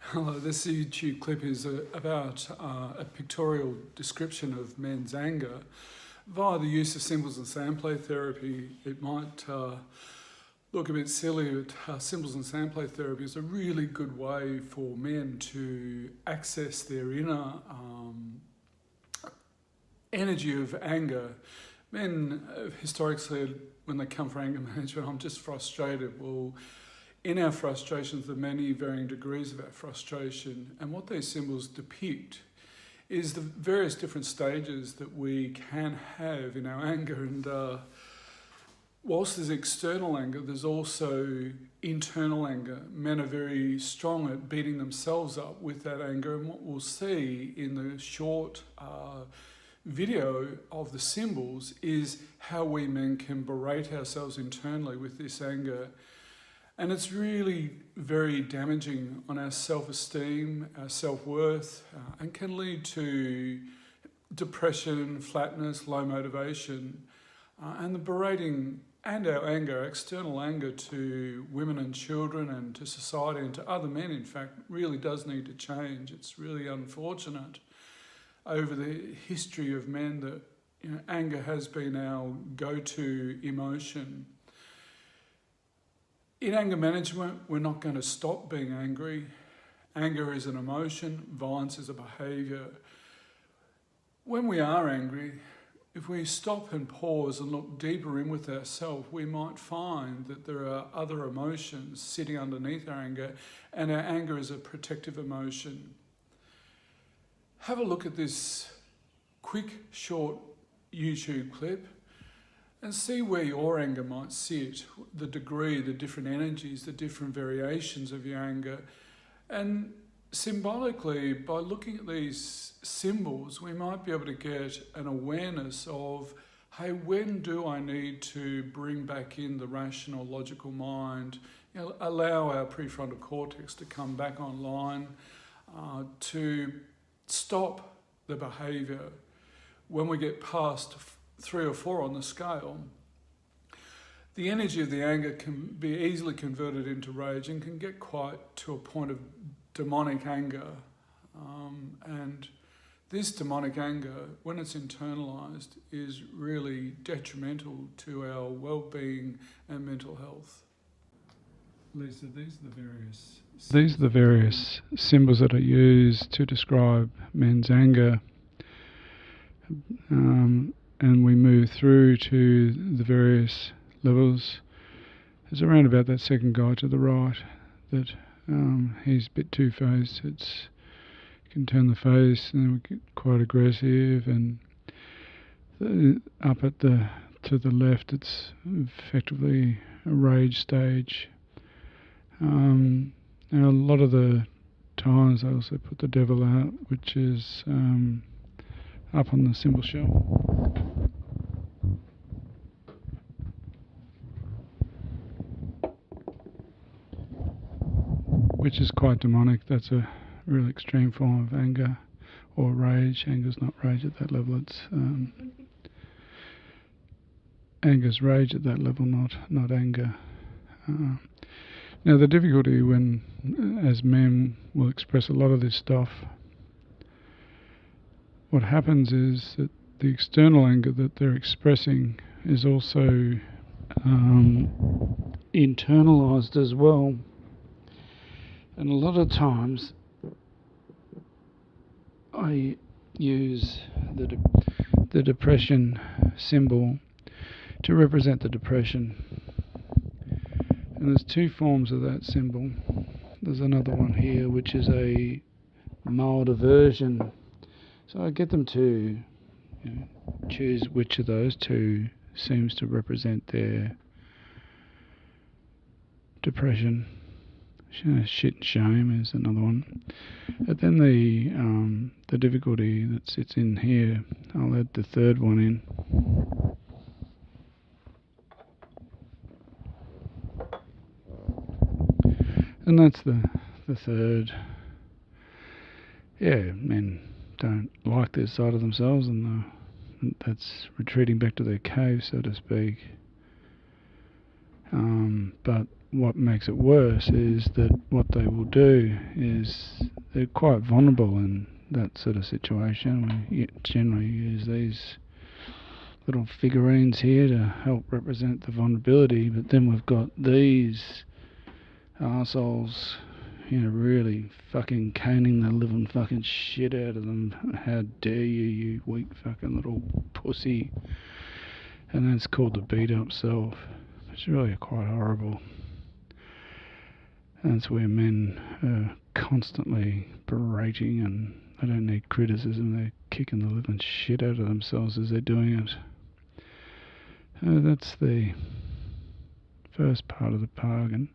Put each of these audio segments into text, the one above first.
Hello, this YouTube clip is about a pictorial description of men's anger via the use of symbols and sound play therapy. It might look a bit silly, but symbols and sound play therapy is a really good way for men to access their inner energy of anger. Men historically, when they come for anger management, I'm just frustrated. Well, in our frustrations, there are many varying degrees of our frustration, and what these symbols depict is the various different stages that we can have in our anger. And whilst there's external anger, there's also internal anger. Men are very strong at beating themselves up with that anger, and what we'll see in the short video of the symbols is how we men can berate ourselves internally with this anger. And it's really very damaging on our self-esteem, our self-worth, and can lead to depression, flatness, low motivation. And the berating and our anger, our external anger to women and children and to society and to other men, in fact, really does need to change. It's really unfortunate over the history of men that anger has been our go-to emotion. In anger management, we're not going to stop being angry. Anger is an emotion, violence is a behaviour. When we are angry, if we stop and pause and look deeper in with ourselves, we might find that there are other emotions sitting underneath our anger, and our anger is a protective emotion. Have a look at this quick, short YouTube clip and see where your anger might sit, the degree, the different energies, the different variations of your anger. And symbolically, by looking at these symbols, we might be able to get an awareness of, hey, when do I need to bring back in the rational, logical mind, allow our prefrontal cortex to come back online, to stop the behaviour. When we get past 3 or 4 on the scale, the energy of the anger can be easily converted into rage and can get quite to a point of demonic anger. And this demonic anger, when it's internalised, is really detrimental to our well-being and mental health. Lisa, these are the various symbols that are used to describe men's anger. And we move through to the various levels. It's around about that second guy to the right that he's a bit two-faced. You can turn the face and we get quite aggressive, and up at to the left it's effectively a rage stage. Now a lot of the times I also put the devil out, which is up on the symbol shelf. Which is quite demonic. That's a real extreme form of anger or rage. Anger's not rage at that level. It's anger's rage at that level, not anger. Now the difficulty when, as men, will express a lot of this stuff, what happens is that the external anger that they're expressing is also internalised as well. And a lot of times I use the depression symbol to represent the depression. And there's 2 forms of that symbol. There's another one here which is a milder version. So I get them to choose which of those 2 seems to represent their depression. Shit and shame is another one. But then the difficulty that sits in here, I'll add the 3rd one in. And that's the 3rd. Yeah, men don't like this side of themselves, and that's retreating back to their cave, so to speak. But what makes it worse is that what they will do is they're quite vulnerable in that sort of situation. We generally use these little figurines here to help represent the vulnerability, but then we've got these arseholes, really fucking caning the living fucking shit out of them. How dare you, you weak fucking little pussy. And that's called the beat up self. It's really quite horrible. And that's where men are constantly berating, and they don't need criticism, they're kicking the living shit out of themselves as they're doing it. That's the first part of the bargain.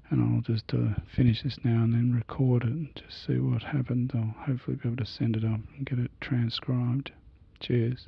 And I'll just finish this now and then record it and just see what happened. I'll hopefully be able to send it up and get it transcribed. Cheers.